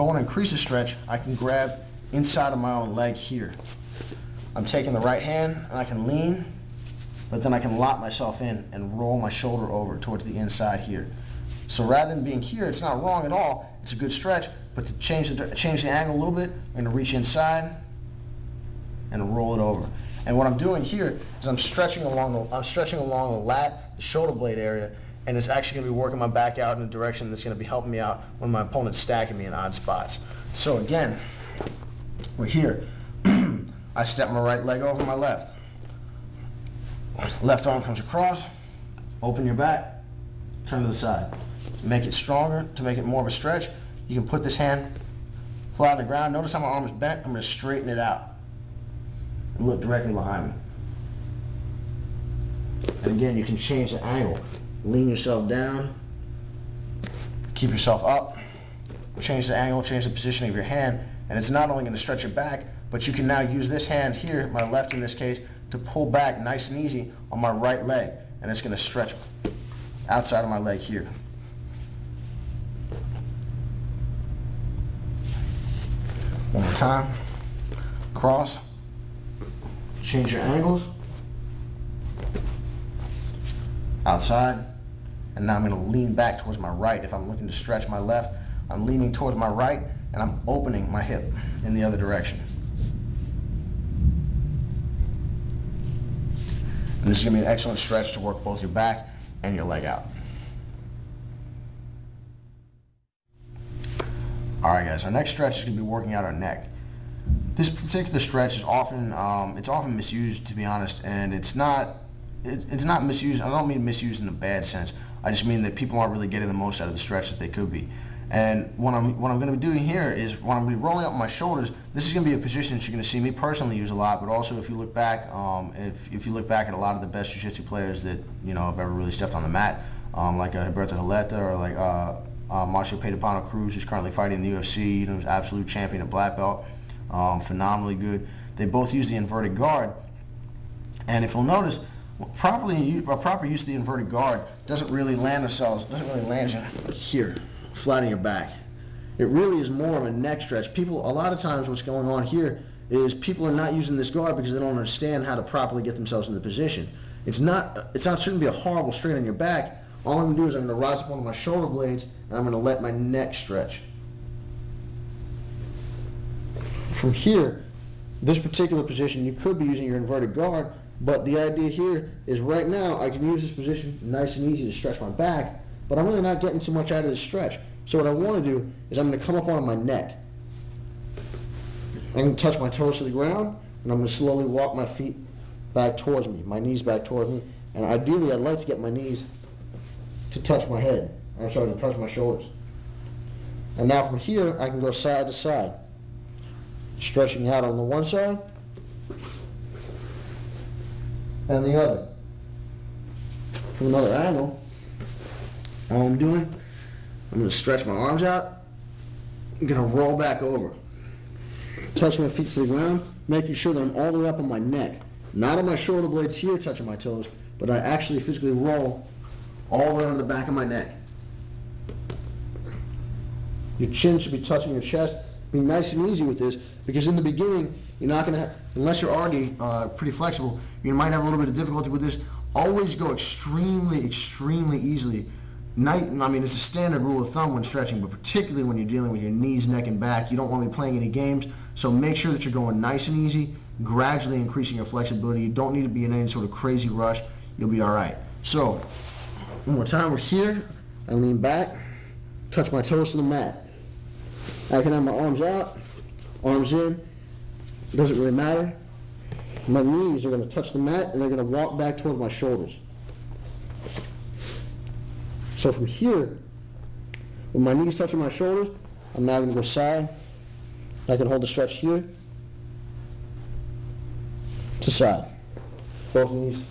I want to increase the stretch, I can grab inside of my own leg here. I'm taking the right hand and I can lean, but then I can lock myself in and roll my shoulder over towards the inside here. So rather than being here, it's not wrong at all, it's a good stretch, but to change the angle a little bit, I'm going to reach inside and roll it over. And what I'm doing here is I'm stretching along the lat, the shoulder blade area, and it's actually going to be working my back out in a direction that's going to be helping me out when my opponent's stacking me in odd spots. So again, we're here. I step my right leg over my left. Left arm comes across, open your back, turn to the side. To make it stronger, to make it more of a stretch, you can put this hand flat on the ground. Notice how my arm is bent. I'm going to straighten it out and look directly behind me. And again, you can change the angle. Lean yourself down, keep yourself up, change the angle, change the position of your hand, and it's not only going to stretch your back, but you can now use this hand here, my left in this case, to pull back nice and easy on my right leg, and it's going to stretch outside of my leg here. One more time. Cross. Change your angles. Outside. And now I'm going to lean back towards my right. If I'm looking to stretch my left, I'm leaning towards my right and I'm opening my hip in the other direction. And this is going to be an excellent stretch to work both your back and your leg out. Alright guys, our next stretch is going to be working out our neck. This particular stretch is often misused, to be honest, and it's not misused. I don't mean misused in a bad sense. I just mean that people aren't really getting the most out of the stretch that they could be. And what I'm going to be doing here is when I'm going to be rolling up my shoulders, this is going to be a position that you're going to see me personally use a lot, but also if you look back, if you look back at a lot of the best jiu-jitsu players that have ever really stepped on the mat, like Roberto Huleta or like Marcio Pedapano Cruz, who's currently fighting in the UFC, who's absolute champion at black belt, phenomenally good. They both use the inverted guard, and if you'll notice, proper use of the inverted guard doesn't really land you here, flat on your back. It really is more of a neck stretch. A lot of times what's going on here is people are not using this guard because they don't understand how to properly get themselves in the position. It shouldn't be a horrible strain on your back. All I'm going to do is I'm going to rise up one of my shoulder blades and I'm going to let my neck stretch. From here, this particular position, you could be using your inverted guard, but the idea here is right now I can use this position nice and easy to stretch my back, but I'm really not getting too much out of this stretch. So what I want to do is I'm going to come up on my neck. I'm going to touch my toes to the ground, and I'm going to slowly walk my feet back towards me, my knees back towards me, and ideally I'd like to get my knees to touch my head. I'm sorry, to touch my shoulders. And now from here I can go side to side, stretching out on the one side and the other. From another angle, all I'm doing, I'm going to stretch my arms out. I'm going to roll back over. Touch my feet to the ground, making sure that I'm all the way up on my neck. Not on my shoulder blades here touching my toes, but I actually physically roll all the way on the back of my neck. Your chin should be touching your chest. Be nice and easy with this, because in the beginning, you're not going to have, unless you're already pretty flexible, you might have a little bit of difficulty with this. Always go extremely, extremely easily. I mean, it's a standard rule of thumb when stretching, but particularly when you're dealing with your knees, neck, and back, you don't want to be playing any games. So make sure that you're going nice and easy, gradually increasing your flexibility. You don't need to be in any sort of crazy rush. You'll be all right. So, one more time, we're here. I lean back, touch my toes to the mat. I can have my arms out, arms in. It doesn't really matter. My knees are going to touch the mat, and they're going to walk back towards my shoulders. So from here, with my knees touching my shoulders, I'm now going to go side. I can hold the stretch here to side. Both knees.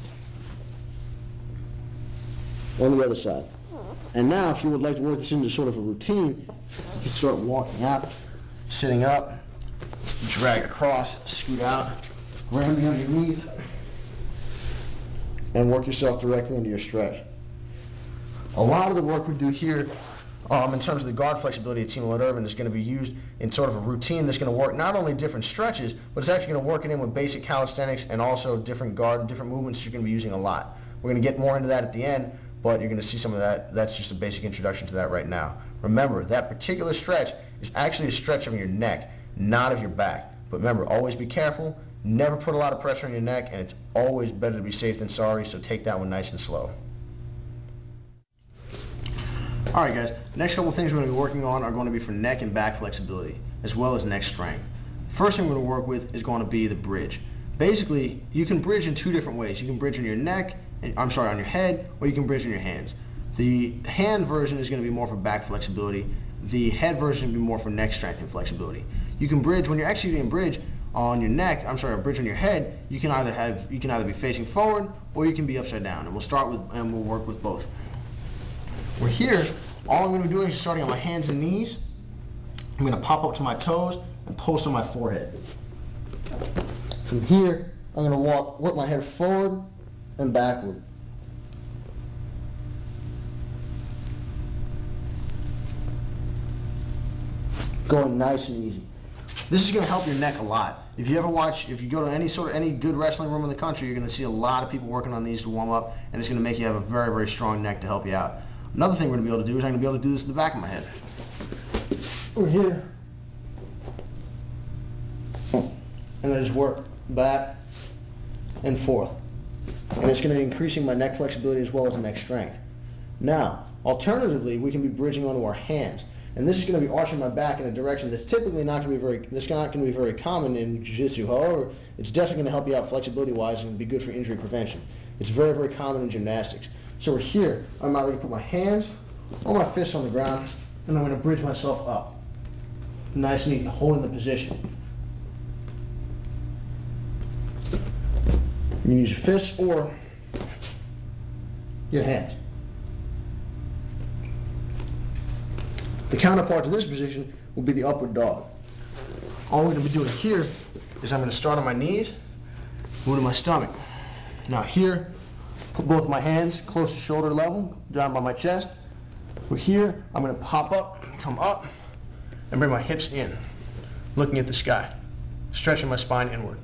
On the other side. And now, if you would like to work this into sort of a routine, you can start walking out, sitting up, drag across, scoot out, ram me underneath, and work yourself directly into your stretch. A lot of the work we do here in terms of the guard flexibility of Team Alert Urban is going to be used in sort of a routine that's going to work not only different stretches, but it's actually going to work it in with basic calisthenics and also different movements you're going to be using a lot. We're going to get more into that at the end, but you're going to see some of that. That's just a basic introduction to that right now. Remember, that particular stretch is actually a stretch of your neck, not of your back. But remember, always be careful. Never put a lot of pressure on your neck, and it's always better to be safe than sorry, so take that one nice and slow. Alright guys, next couple things we're going to be working on are going to be for neck and back flexibility, as well as neck strength. First thing we're going to work with is going to be the bridge. Basically, you can bridge in two different ways. You can bridge on your neck, on your head, or you can bridge on your hands. The hand version is going to be more for back flexibility. The head version will be more for neck strength and flexibility. You can bridge, when you're executing a bridge on your neck, a bridge on your head, you can either be facing forward or you can be upside down. And we'll work with both. We're here, all I'm going to be doing is starting on my hands and knees. I'm going to pop up to my toes and post on my forehead. From here, I'm going to work my head forward and backward. Going nice and easy. This is going to help your neck a lot. If you go to any good wrestling room in the country, you're going to see a lot of people working on these to warm up, and it's going to make you have a very, very strong neck to help you out. Another thing we're going to be able to do is I'm going to be able to do this to the back of my head. Over here. And I just work back and forth. And it's going to be increasing my neck flexibility as well as neck strength. Now, alternatively, we can be bridging onto our hands. And this is going to be arching my back in a direction that's typically not going to be very common in jiu-jitsu. However, it's definitely going to help you out flexibility-wise and be good for injury prevention. It's very, very common in gymnastics. So we're here. I'm now going to put my hands or my fists on the ground, and I'm going to bridge myself up. Nice and neat, holding the position. You can use your fists or your hands. The counterpart to this position will be the upward dog. All we're going to be doing here is I'm going to start on my knees, move to my stomach. Now here, put both my hands close to shoulder level, down by my chest. We're here, I'm going to pop up, come up, and bring my hips in, looking at the sky, stretching my spine inward.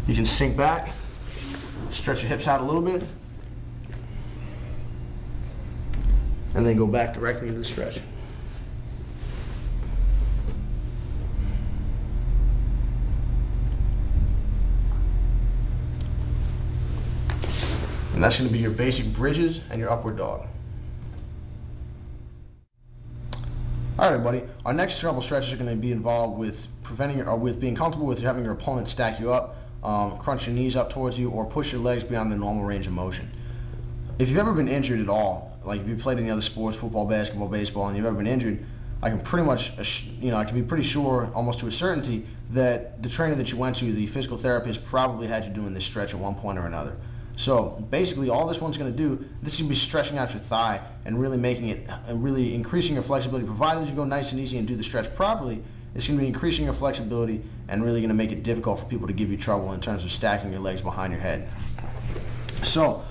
You can sink back, stretch your hips out a little bit, and then go back directly into the stretch. And that's going to be your basic bridges and your upward dog. All right, everybody. Our next couple stretches are going to be involved with being comfortable with having your opponent stack you up, crunch your knees up towards you, or push your legs beyond the normal range of motion. If you've ever been injured at all, like if you've played any other sports, football, basketball, baseball, and you've ever been injured, I can pretty much, I can be pretty sure, almost to a certainty, that the trainer that you went to, the physical therapist, probably had you doing this stretch at one point or another. So basically, all this one's going to do, this is going to be stretching out your thigh and really making it, and really increasing your flexibility. Provided you go nice and easy and do the stretch properly, it's going to be increasing your flexibility and really going to make it difficult for people to give you trouble in terms of stacking your legs behind your head. So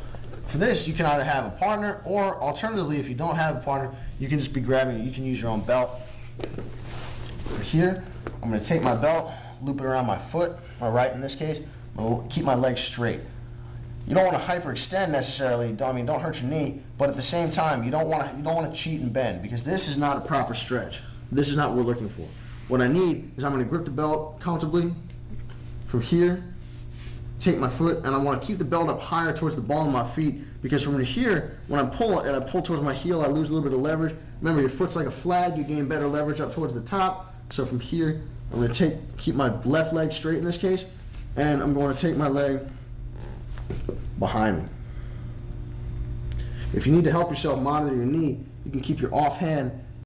for this, you can either have a partner, or alternatively, if you don't have a partner, you can just be grabbing it. You can use your own belt. Here, I'm going to take my belt, loop it around my foot, my right in this case. I'm going to keep my legs straight. You don't want to hyperextend necessarily. Don't hurt your knee, but at the same time, you don't want to cheat and bend, because this is not a proper stretch. This is not what we're looking for. What I need is I'm going to grip the belt comfortably from here, take my foot, and I want to keep the belt up higher towards the ball of my feet, because from here, when I pull it and I pull towards my heel, I lose a little bit of leverage. Remember, your foot's like a flag. You gain better leverage up towards the top. So from here, I'm going to keep my left leg straight in this case, and I'm going to take my leg behind me. If you need to help yourself monitor your knee, you can keep your off hand